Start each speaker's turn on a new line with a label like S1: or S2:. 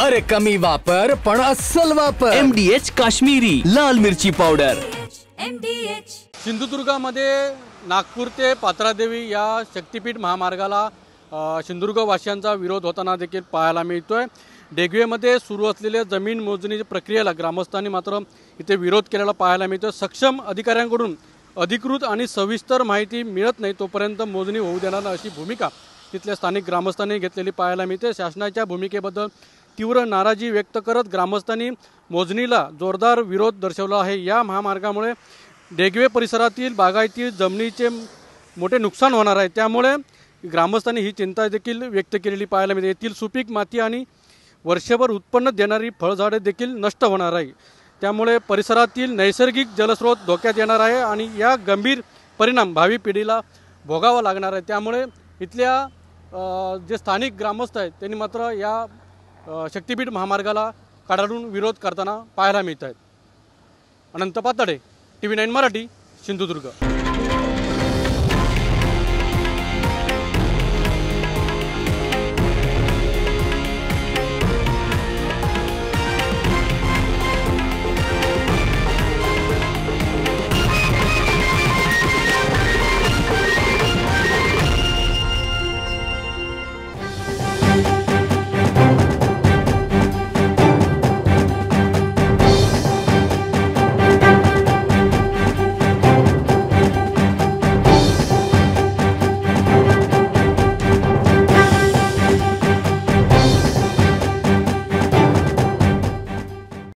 S1: अरे कमी वापर पण अस्सल वापर।
S2: MDH काश्मीरी लाल मिरची पावडर।
S3: सिंधुदुर्गामध्ये नागपूर ते पात्रादेवी या शक्तीपीठ महामार्गाला सिंधुदुर्गवासियांचा विरोध होताना देखील पाहायला मिळतोय। डेगवेमध्ये सुरू असलेल्या जमीन मोजणी प्रक्रियेला ग्रामस्थांनी मात्र इथे विरोध केलेला पाहायला मिळतोय। सक्षम अधिकाऱ्यांकडून अधिकृत आणि सविस्तर माहिती मिळत नाही तोपर्यंत मोजणी होऊ देणार नाही अशी भूमिका तिथल्या स्थानिक ग्रामस्थांनी घेतलेली पाहायला मिळते। शासनाच्या भूमिकेबद्दल तीव्र नाराजी व्यक्त करत ग्रामस्थांनी मोजणीला जोरदार विरोध दर्शवला आहे। या महामार्गामुळे डेगवे परिसरातील बागायती जमिनीचे मोठे नुकसान होणार आहे, त्यामुळे ग्रामस्थांनी ही चिंता देखील व्यक्त केलेली पाहायला मिळते। येथील सुपीक माती आणि वर्षभर उत्पन्न देणारी फळझाडे देखील नष्ट होणार आहे, त्यामुळे परिसरातील नैसर्गिक जलस्रोत धोक्यात येणार आहे आणि या गंभीर परिणाम भावी पिढीला भोगावा लागणार आहे। त्यामुळे इथल्या जे स्थानिक ग्रामस्थ आहेत त्यांनी मात्र या शक्तीपीठ महामार्गाला कडाडून विरोध करताना पाहायला मिळत आहेत। अनंत पातळे, TV9 मराठी, सिंधुदुर्ग।